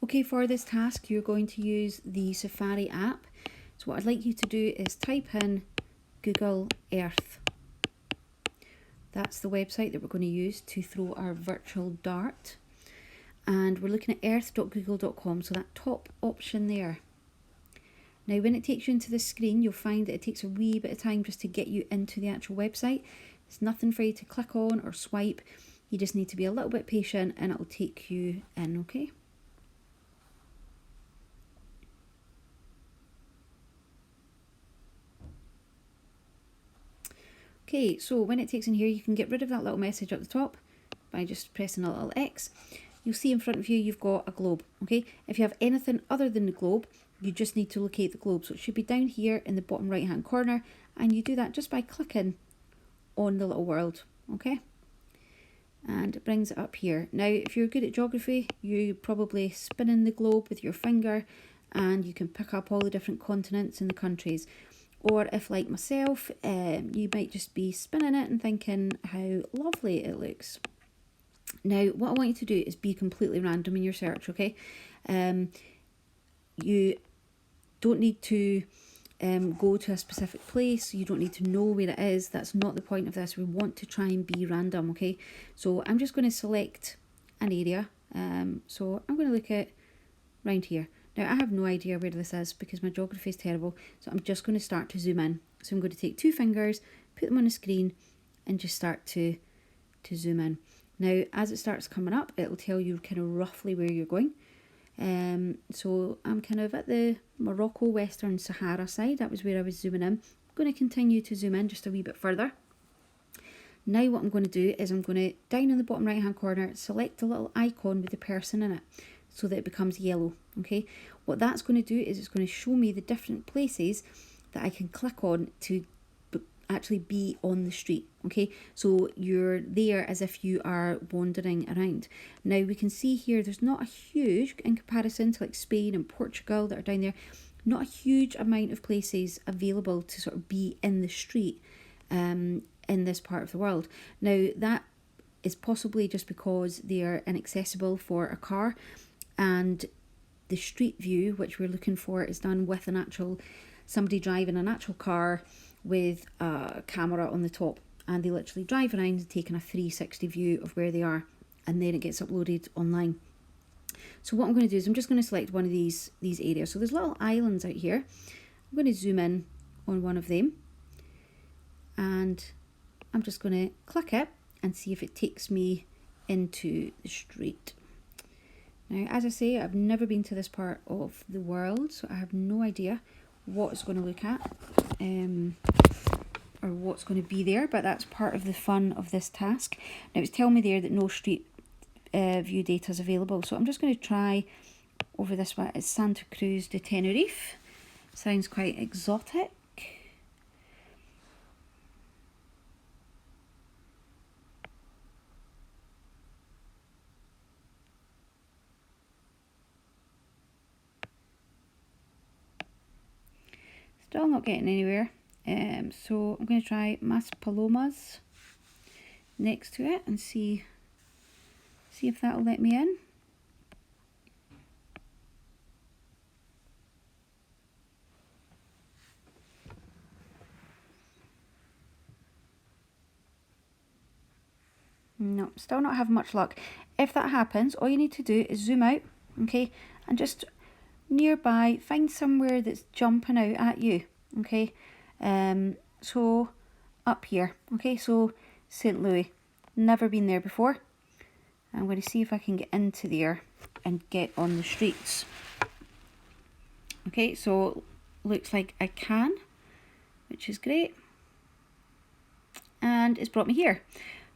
Okay, for this task, you're going to use the Safari app. So what I'd like you to do is type in Google Earth. That's the website that we're going to use to throw our virtual dart. And we're looking at earth.google.com, so that top option there. Now when it takes you into this screen, you'll find that it takes a wee bit of time just to get you into the actual website. It's nothing for you to click on or swipe. You just need to be a little bit patient and it'll take you in, okay? Okay, so when it takes in here, you can get rid of that little message at the top by just pressing a little X. You'll see in front of you, you've got a globe, okay? If you have anything other than the globe, you just need to locate the globe. So it should be down here in the bottom right hand corner, and you do that just by clicking on the little world, okay? And it brings it up here. Now, if you're good at geography, you probably spin in the globe with your finger and you can pick up all the different continents and the countries. Or if, like myself, you might just be spinning it and thinking how lovely it looks. Now, what I want you to do is be completely random in your search, okay? You don't need to go to a specific place. You don't need to know where it is. That's not the point of this. We want to try and be random, okay? So I'm just going to select an area. So I'm going to look at round here. Now, I have no idea where this is because my geography is terrible, so I'm just going to start to zoom in. So I'm going to take two fingers, put them on the screen, and just start to zoom in. Now, as it starts coming up, it'll tell you kind of roughly where you're going. So I'm kind of at the Morocco Western Sahara side. That was where I was zooming in. I'm going to continue to zoom in just a wee bit further. Now what I'm going to do is I'm going to, down in the bottom right hand corner, select a little icon with the person in it, so that it becomes yellow, okay? What that's going to do is it's going to show me the different places that I can click on to actually be on the street, okay? So you're there as if you are wandering around. Now we can see here there's not a huge, in comparison to like Spain and Portugal that are down there, not a huge amount of places available to sort of be in the street in this part of the world. Now that is possibly just because they are inaccessible for a car, and the street view, which we're looking for, is done with an actual, somebody driving an actual car with a camera on the top, and they literally drive around and taking a 360 view of where they are, and then it gets uploaded online. So what I'm going to do is I'm just going to select one of these areas. So there's little islands out here. I'm going to zoom in on one of them, and I'm just going to click it and see if it takes me into the street. Now, as I say, I've never been to this part of the world, so I have no idea what it's going to look at or what's going to be there, but that's part of the fun of this task. Now, it's telling me there that no street view data is available, so I'm just going to try over this one. It's Santa Cruz de Tenerife. Sounds quite exotic. Still not getting anywhere. So I'm going to try Mas Palomas next to it and see if that'll let me in. No, still not having much luck. If that happens, all you need to do is zoom out, okay, and just nearby find somewhere that's jumping out at you, okay. So up here, okay, so St. Louis, never been there before. I'm going to see if I can get into there and get on the streets. Okay, so looks like I can, which is great, and it's brought me here.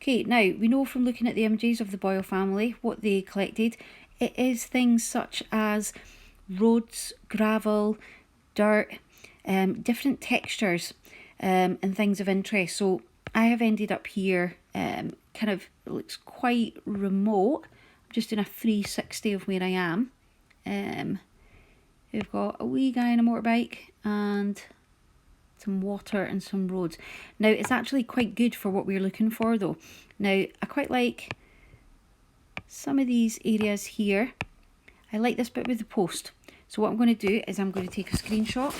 Okay, now we know from looking at the images of the Boyle family what they collected. It is things such as roads, gravel, dirt, different textures, and things of interest. So I have ended up here, kind of, it looks quite remote. I'm just doing a 360 of where I am. We've got a wee guy on a motorbike and some water and some roads. Now, it's actually quite good for what we're looking for though. Now, I quite like some of these areas here. I like this bit with the post. So what I'm going to do is I'm going to take a screenshot.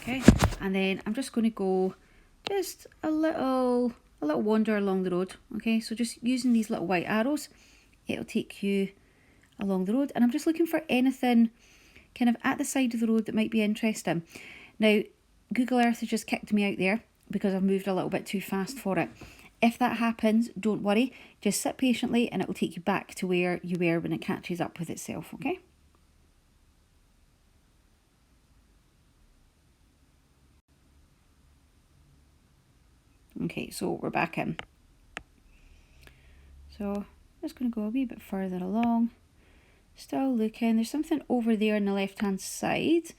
Okay, and then I'm just going to go just a little wander along the road. Okay, so just using these little white arrows, it'll take you along the road. And I'm just looking for anything kind of at the side of the road that might be interesting. Now, Google Earth has just kicked me out there because I've moved a little bit too fast for it. If that happens, don't worry. Just sit patiently and it will take you back to where you were when it catches up with itself, okay? Okay, so we're back in. So I'm just going to go a wee bit further along. Still looking. There's something over there on the left-hand side.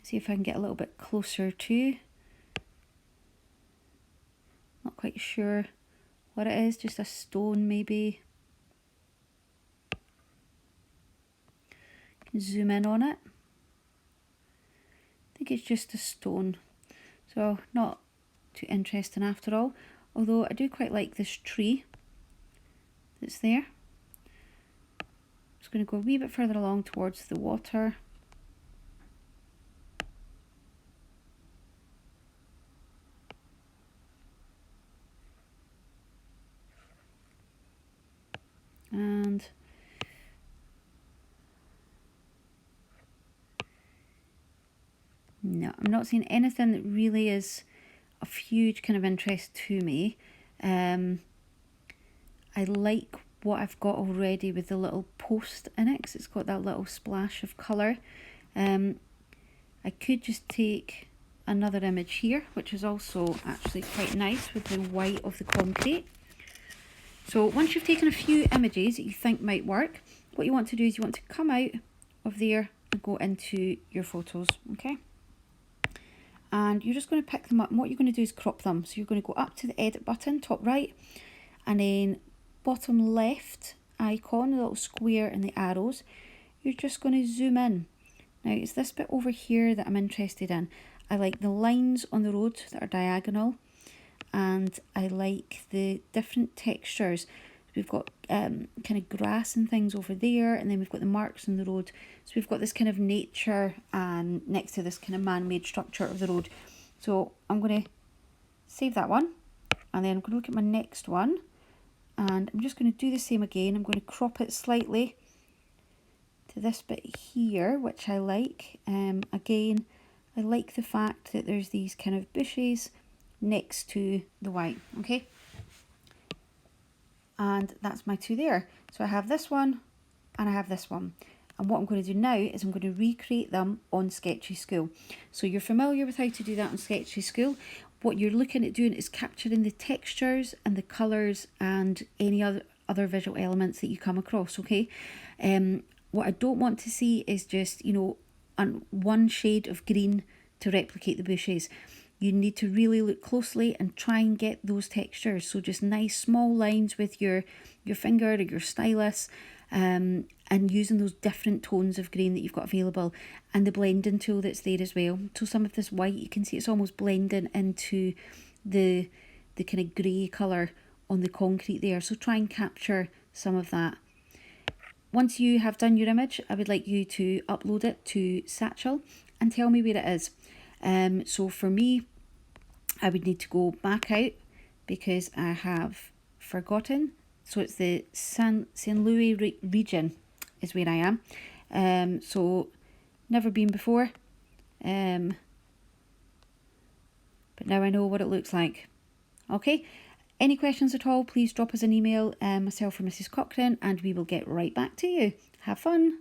See if I can get a little bit closer to. Not quite sure what it is. Just a stone maybe. Can zoom in on it. I think it's just a stone. So not too interesting after all. Although I do quite like this tree that's there. Just going to go a wee bit further along towards the water. And no, I'm not seeing anything that really is of huge kind of interest to me. I like what I've got already with the little post in it, because it's got that little splash of colour. I could just take another image here, which is also actually quite nice with the white of the concrete. So once you've taken a few images that you think might work, what you want to do is you want to come out of there and go into your photos, okay? And you're just going to pick them up, and what you're going to do is crop them. So you're going to go up to the edit button, top right, and then bottom left icon, the little square and the arrows, you're just going to zoom in. Now it's this bit over here that I'm interested in. I like the lines on the road that are diagonal, and I like the different textures. We've got kind of grass and things over there, and then we've got the marks on the road. So we've got this kind of nature and next to this kind of man-made structure of the road. So I'm going to save that one, and then I'm going to look at my next one, and I'm just going to do the same again. I'm going to crop it slightly to this bit here, which I like. Again, I like the fact that there's these kind of bushes next to the white, okay? And that's my two there. So I have this one and I have this one. And what I'm going to do now is I'm going to recreate them on Sketchy School. So you're familiar with how to do that on Sketchy School. What you're looking at doing is capturing the textures and the colours and any other visual elements that you come across, okay? What I don't want to see is just, you know, one shade of green to replicate the bushes. You need to really look closely and try and get those textures. So just nice small lines with your finger or your stylus, and using those different tones of green that you've got available, and the blending tool that's there as well. So some of this white, you can see it's almost blending into the kind of grey colour on the concrete there. So try and capture some of that. Once you have done your image, I would like you to upload it to Satchel and tell me where it is. So for me, I would need to go back out because I have forgotten. So it's the St. Louis region is where I am. So never been before. But now I know what it looks like. Okay. Any questions at all, please drop us an email, myself or Mrs. Cochrane, and we will get right back to you. Have fun.